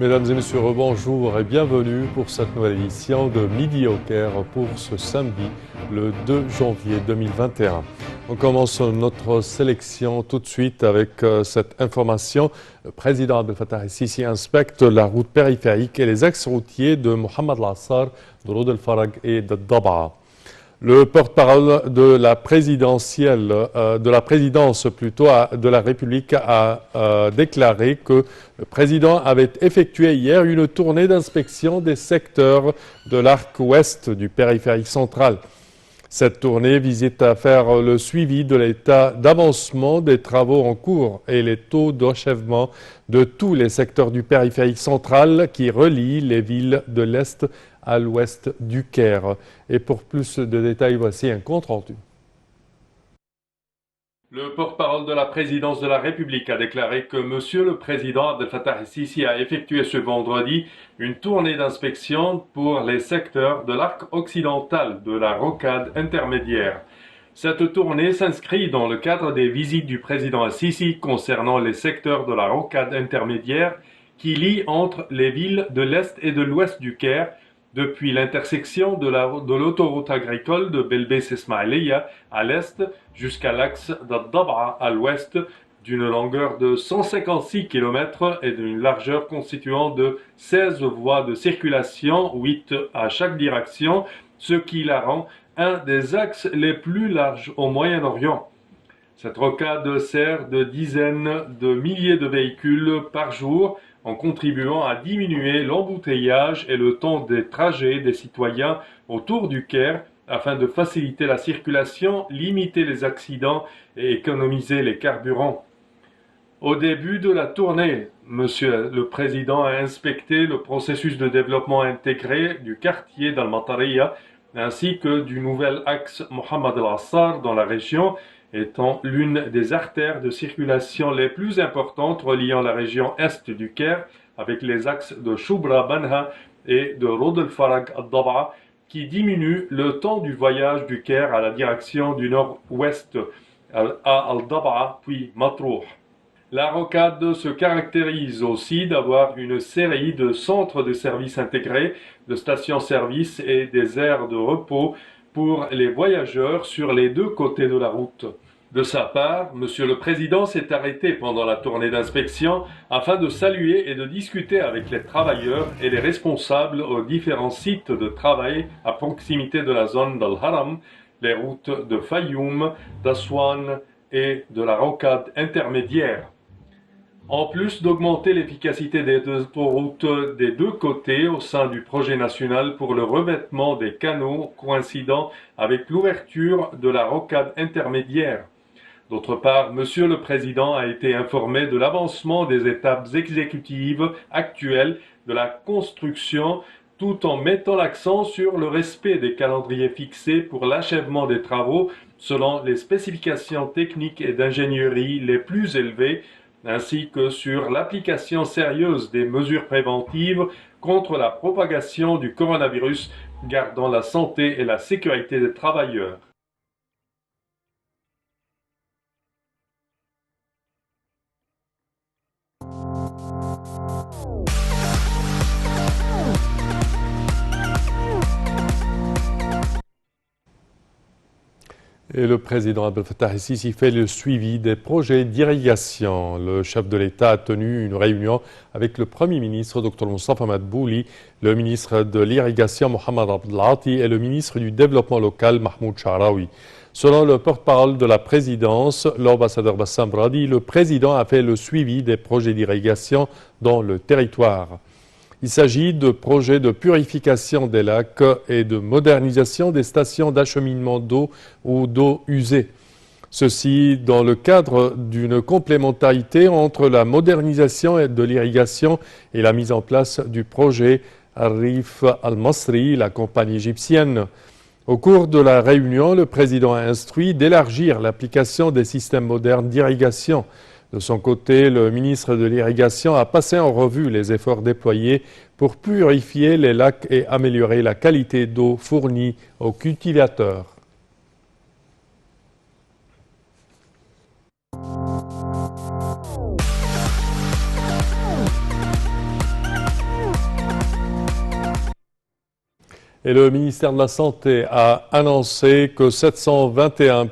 Mesdames et messieurs, bonjour et bienvenue pour cette nouvelle édition de Midi au Caire pour ce samedi, le 2 janvier 2021. On commence notre sélection tout de suite avec cette information. Le président Abdel Fattah el-Sisi inspecte la route périphérique et les axes routiers de Mohamed al-Assar, de Roud el-Farag et de Daba'a. Le porte-parole de la présidence de la République a déclaré que le président avait effectué hier une tournée d'inspection des secteurs de l'arc ouest du périphérique central. Cette tournée visait à faire le suivi de l'état d'avancement des travaux en cours et les taux d'achèvement de tous les secteurs du périphérique central qui relient les villes de l'Est à l'ouest du Caire. Et pour plus de détails, voici un compte rendu. Le porte-parole de la présidence de la République a déclaré que Monsieur le Président Abdel Fattah el-Sisi a effectué ce vendredi une tournée d'inspection pour les secteurs de l'arc occidental de la rocade intermédiaire. Cette tournée s'inscrit dans le cadre des visites du président el-Sisi concernant les secteurs de la rocade intermédiaire qui lient entre les villes de l'Est et de l'Ouest du Caire, depuis l'intersection de l'autoroute agricole de Belbès-Esmaïlia à l'est jusqu'à l'axe d'Ad-Daba'a à l'ouest, d'une longueur de 156 km et d'une largeur constituant de 16 voies de circulation, 8 à chaque direction, ce qui la rend un des axes les plus larges au Moyen-Orient. Cette rocade sert de dizaines de milliers de véhicules par jour, en contribuant à diminuer l'embouteillage et le temps des trajets des citoyens autour du Caire afin de faciliter la circulation, limiter les accidents et économiser les carburants. Au début de la tournée, Monsieur le Président a inspecté le processus de développement intégré du quartier d'Al-Matariya ainsi que du nouvel axe Mohamed al-Assar dans la région, étant l'une des artères de circulation les plus importantes reliant la région est du Caire avec les axes de Choubra-Banha et de Roud el-Farag al-Daba'a qui diminuent le temps du voyage du Caire à la direction du nord-ouest à al-Daba'a puis Matrouh. La rocade se caractérise aussi d'avoir une série de centres de services intégrés, de stations-service et des aires de repos pour les voyageurs sur les deux côtés de la route. De sa part, Monsieur le Président s'est arrêté pendant la tournée d'inspection afin de saluer et de discuter avec les travailleurs et les responsables aux différents sites de travail à proximité de la zone d'Al-Haram, les routes de Fayoum, d'Aswan et de la rocade intermédiaire. En plus d'augmenter l'efficacité des autoroutes des deux côtés au sein du projet national pour le revêtement des canaux coïncidant avec l'ouverture de la rocade intermédiaire. D'autre part, Monsieur le Président a été informé de l'avancement des étapes exécutives actuelles de la construction tout en mettant l'accent sur le respect des calendriers fixés pour l'achèvement des travaux selon les spécifications techniques et d'ingénierie les plus élevées, ainsi que sur l'application sérieuse des mesures préventives contre la propagation du coronavirus, gardant la santé et la sécurité des travailleurs. Et le président Abdel Fattah el-Sisi fait le suivi des projets d'irrigation. Le chef de l'État a tenu une réunion avec le Premier ministre Dr Moustapha Madbouli, le ministre de l'Irrigation Mohamed Abdelati et le ministre du Développement local Mahmoud Sha'raoui. Selon le porte-parole de la présidence, l'ambassadeur Bassam Bradi, le président a fait le suivi des projets d'irrigation dans le territoire. Il s'agit de projets de purification des lacs et de modernisation des stations d'acheminement d'eau ou d'eau usée. Ceci dans le cadre d'une complémentarité entre la modernisation de l'irrigation et la mise en place du projet Arif Al-Masri, la compagnie égyptienne. Au cours de la réunion, le président a instruit d'élargir l'application des systèmes modernes d'irrigation. De son côté, le ministre de l'Irrigation a passé en revue les efforts déployés pour purifier les lacs et améliorer la qualité d'eau fournie aux cultivateurs. Et le ministère de la Santé a annoncé que 721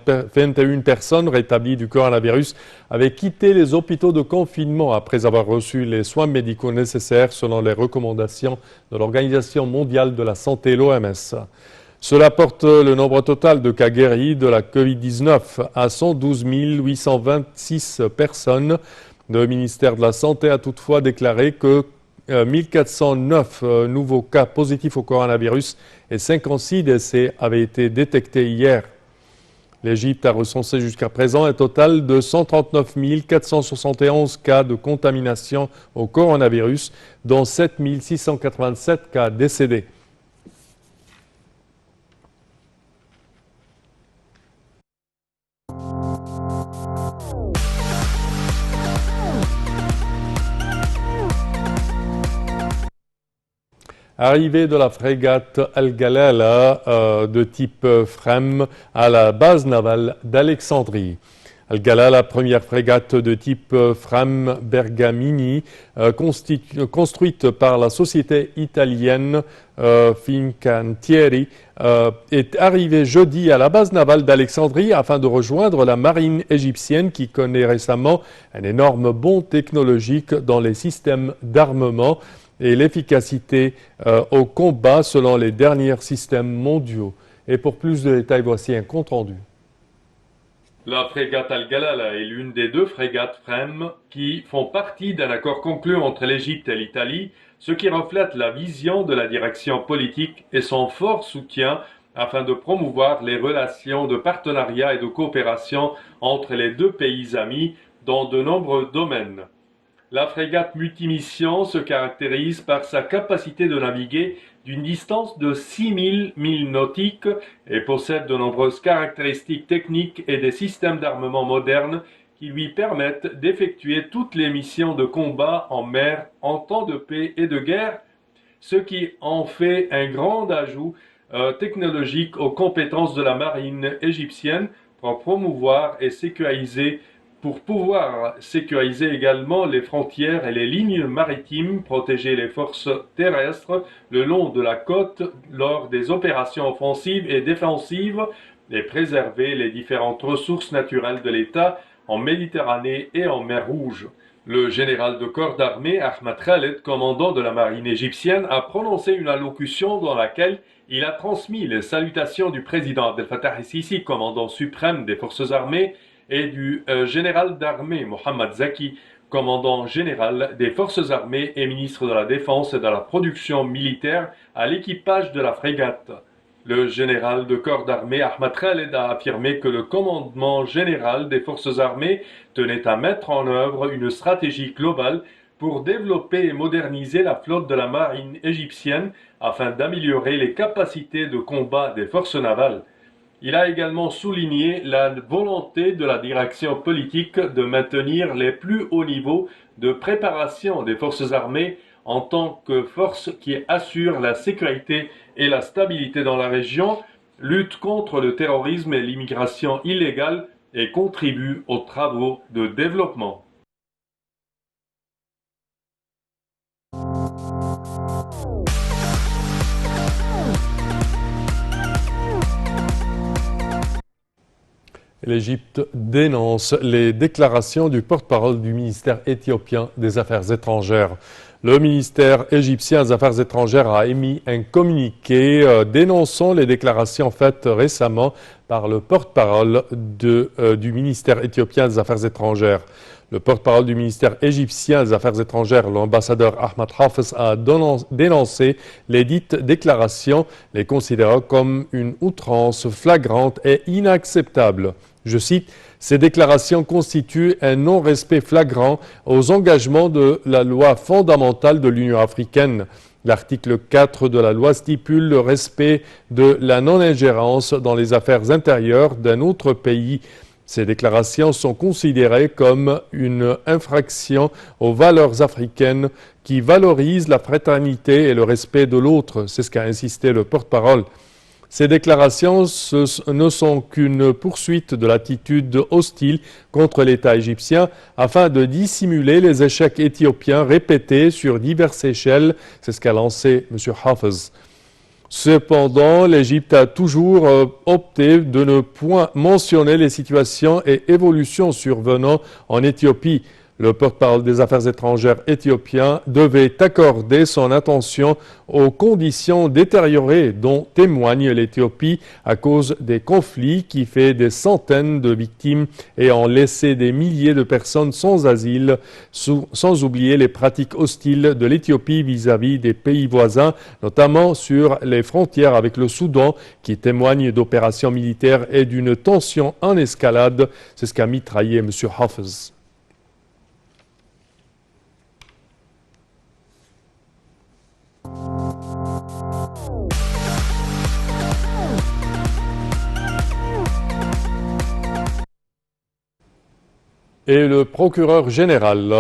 personnes rétablies du coronavirus avaient quitté les hôpitaux de confinement après avoir reçu les soins médicaux nécessaires selon les recommandations de l'Organisation mondiale de la santé, l'OMS. Cela porte le nombre total de cas guéris de la COVID-19 à 112 826 personnes. Le ministère de la Santé a toutefois déclaré que 1409 nouveaux cas positifs au coronavirus et 56 décès avaient été détectés hier. L'Égypte a recensé jusqu'à présent un total de 139 471 cas de contamination au coronavirus, dont 7 687 cas décédés. Arrivée de la frégate Al-Galala de type Frem à la base navale d'Alexandrie. Al-Galala, première frégate de type Frem Bergamini, construite par la société italienne Fincantieri, est arrivée jeudi à la base navale d'Alexandrie afin de rejoindre la marine égyptienne qui connaît récemment un énorme bond technologique dans les systèmes d'armement et l'efficacité au combat selon les derniers systèmes mondiaux. Et pour plus de détails, voici un compte-rendu. La frégate Al-Galala est l'une des deux frégates Frem qui font partie d'un accord conclu entre l'Égypte et l'Italie, ce qui reflète la vision de la direction politique et son fort soutien afin de promouvoir les relations de partenariat et de coopération entre les deux pays amis dans de nombreux domaines. La frégate multimission se caractérise par sa capacité de naviguer d'une distance de 6000 milles nautiques et possède de nombreuses caractéristiques techniques et des systèmes d'armement modernes qui lui permettent d'effectuer toutes les missions de combat en mer en temps de paix et de guerre, ce qui en fait un grand ajout technologique aux compétences de la marine égyptienne pour promouvoir et sécuriser pour pouvoir sécuriser également les frontières et les lignes maritimes, protéger les forces terrestres le long de la côte lors des opérations offensives et défensives et préserver les différentes ressources naturelles de l'État en Méditerranée et en mer Rouge. Le général de corps d'armée Ahmad Khaled, commandant de la marine égyptienne, a prononcé une allocution dans laquelle il a transmis les salutations du président Abdel Fattah el-Sisi, commandant suprême des forces armées, et du général d'armée Mohamed Zaki, commandant général des forces armées et ministre de la Défense et de la production militaire, à l'équipage de la frégate. Le général de corps d'armée Ahmad Khaled a affirmé que le commandement général des forces armées tenait à mettre en œuvre une stratégie globale pour développer et moderniser la flotte de la marine égyptienne afin d'améliorer les capacités de combat des forces navales. Il a également souligné la volonté de la direction politique de maintenir les plus hauts niveaux de préparation des forces armées en tant que force qui assure la sécurité et la stabilité dans la région, lutte contre le terrorisme et l'immigration illégale et contribue aux travaux de développement. L'Égypte dénonce les déclarations du porte-parole du ministère éthiopien des Affaires étrangères. Le ministère égyptien des Affaires étrangères a émis un communiqué dénonçant les déclarations faites récemment par le porte-parole du ministère éthiopien des Affaires étrangères. Le porte-parole du ministère égyptien des Affaires étrangères, l'ambassadeur Ahmad Hafez, a dénoncé les dites déclarations, les considérant comme une outrance flagrante et inacceptable. Je cite, « Ces déclarations constituent un non-respect flagrant aux engagements de la loi fondamentale de l'Union africaine. L'article 4 de la loi stipule le respect de la non-ingérence dans les affaires intérieures d'un autre pays. Ces déclarations sont considérées comme une infraction aux valeurs africaines qui valorisent la fraternité et le respect de l'autre. » C'est ce qu'a insisté le porte-parole. Ces déclarations ne sont qu'une poursuite de l'attitude hostile contre l'État égyptien afin de dissimuler les échecs éthiopiens répétés sur diverses échelles. C'est ce qu'a lancé M. Hafez. Cependant, l'Égypte a toujours opté de ne point mentionner les situations et évolutions survenant en Éthiopie. Le porte-parole des Affaires étrangères éthiopien devait accorder son attention aux conditions détériorées dont témoigne l'Éthiopie à cause des conflits qui fait des centaines de victimes et ont laissé des milliers de personnes sans asile, sans oublier les pratiques hostiles de l'Éthiopie vis-à-vis des pays voisins, notamment sur les frontières avec le Soudan, qui témoignent d'opérations militaires et d'une tension en escalade. C'est ce qu'a mitraillé M. Hafez. Et le procureur général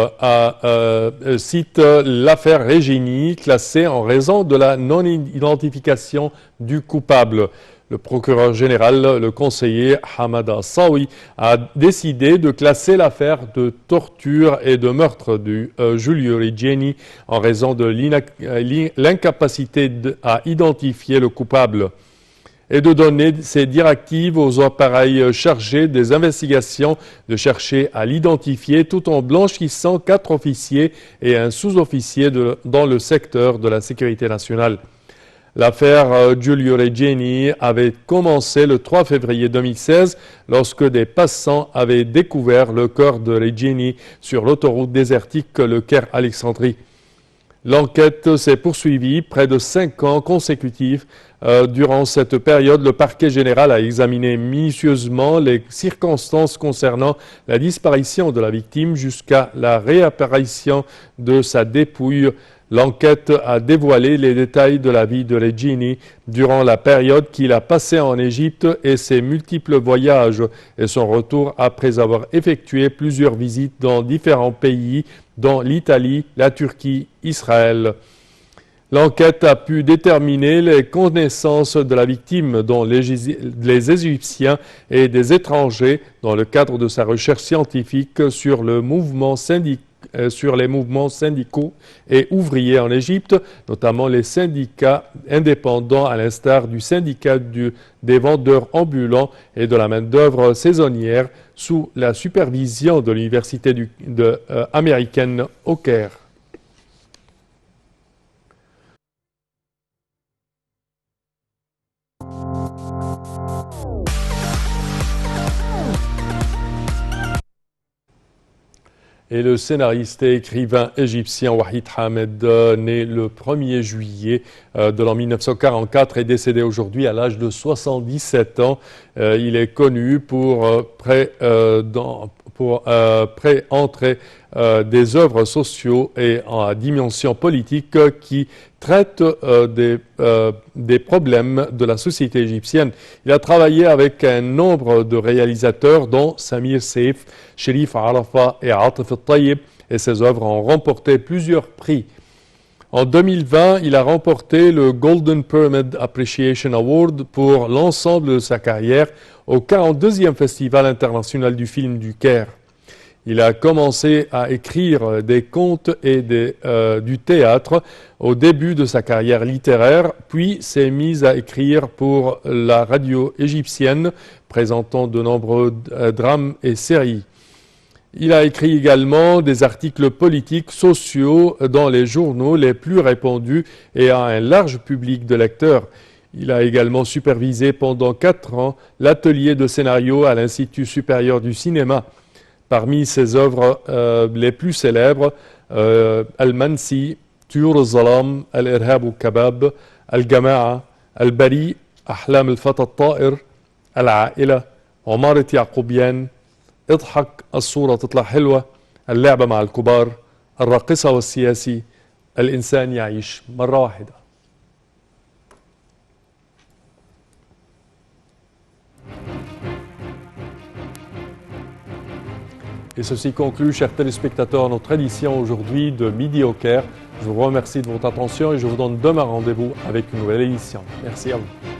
cite l'affaire Regeni classée en raison de la non-identification du coupable. Le procureur général, le conseiller Hamada Sawi, a décidé de classer l'affaire de torture et de meurtre du Giulio Regeni en raison de l'incapacité à identifier le coupable et de donner ses directives aux appareils chargés des investigations de chercher à l'identifier tout en blanchissant 4 officiers et un sous-officier dans le secteur de la sécurité nationale. L'affaire Giulio Regeni avait commencé le 3 février 2016 lorsque des passants avaient découvert le corps de Regeni sur l'autoroute désertique Le Caire-Alexandrie. L'enquête s'est poursuivie près de 5 ans consécutifs. Durant cette période, le parquet général a examiné minutieusement les circonstances concernant la disparition de la victime jusqu'à la réapparition de sa dépouille. L'enquête a dévoilé les détails de la vie de Regeni durant la période qu'il a passée en Égypte et ses multiples voyages et son retour après avoir effectué plusieurs visites dans différents pays, dont l'Italie, la Turquie, Israël. L'enquête a pu déterminer les connaissances de la victime, dont les Égyptiens et des étrangers, dans le cadre de sa recherche scientifique sur les mouvements syndicaux et ouvriers en Égypte, notamment les syndicats indépendants à l'instar du syndicat des vendeurs ambulants et de la main-d'œuvre saisonnière sous la supervision de l'université américaine au Caire. Et le scénariste et écrivain égyptien Wahid Hamed, né le 1er juillet de l'an 1944, est décédé aujourd'hui à l'âge de 77 ans. Il est connu pour préentrer des œuvres sociaux et en dimension politique qui traitent des problèmes de la société égyptienne. Il a travaillé avec un nombre de réalisateurs dont Samir Seif, Sherif Arafat et Atif El-Tayyib, et ses œuvres ont remporté plusieurs prix. En 2020, il a remporté le Golden Pyramid Appreciation Award pour l'ensemble de sa carrière au 42e Festival international du film du Caire. Il a commencé à écrire des contes et du théâtre au début de sa carrière littéraire, puis s'est mis à écrire pour la radio égyptienne, présentant de nombreux drames et séries. Il a écrit également des articles politiques, sociaux dans les journaux les plus répandus et a un large public de lecteurs. Il a également supervisé pendant 4 ans l'atelier de scénario à l'Institut supérieur du cinéma. Parmi ses œuvres les plus célèbres, Al-Mansi, Tuyur al-Zalam, Al-Irhab al-Kabab, Al-Jama'a, Al-Bari, Ahlam al-Fata al-Ta'ir, Al-A'ila, Omaret Yaqoubian, اضحك الصورة تطلع حلوة اللعبة مع الكبار الراقصة والسياسي الإنسان يعيش مرة واحدة. Et ceci conclut, chers téléspectateurs, notre édition aujourd'hui de Midi au Caire. Je vous remercie de votre attention et je vous donne demain rendez-vous avec une nouvelle édition. Merci à vous.